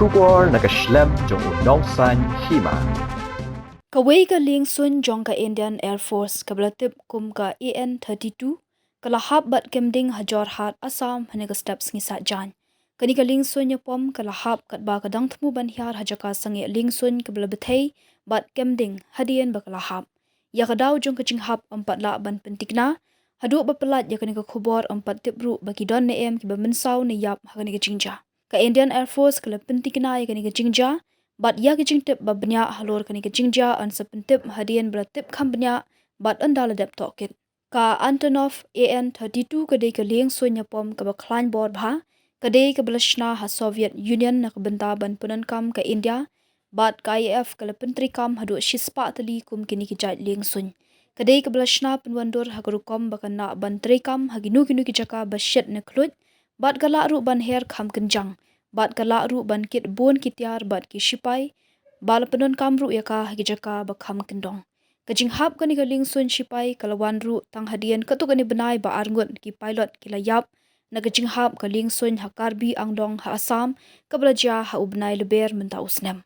Shubor nakaslem jong Liengsuiñ Hima. Kawai ka Liengsuiñ jong ka Indian Air Force kablatip kum ka AN-32 kalahap bat kemding hajor hat Assam haniga steps ngisa jan. Kani ka Liengsuiñ Ïapom kalahap kat ba kadang temu banhiar hajaka sangi Liengsuiñ kablabatay bat kemding hadian bakalahap. Ya kadaw jong kajinghap 4 la ban pentikna hadu bapelat ya kani ka khubor 4 tibru bagi don neem kiba mensaw ni yap hakani ka jingja. Ka Indian Air Force kala pentikna ya kani ka jingja bat ya kajing tip babnya halor kani ka jingja an sepentip hadian beratip kambnya bat andala dep tokit. Ka Antonov AN-32 kadai ka Liengsuiñ Ïapom ka baklan bor bha kadai ka belashna ha Soviet Union na kabenta ban punan kam ka India bat ka IF kala pentri kam hadu shispa tali kum kini ki jait Liengsuiñ. Kadai ka belashna penwandur ha karukom bakan na ban tri kam ha ginu ki jaka basyet na klut bat kala ru ban her kam kenjang bat kala ru ban kit bon kitiar bat ki shipai bal penun kam ru yaka ha jaka bakham kendong. Kajing hap kani ka Liengsuiñ shipai kalawan ru tang hadian katuk kani benai ba arngun ki pilot ki layap na kajing hap ka Liengsuiñ ha karbi angdong ha Assam kablaja ha ubnai leber menta usnem.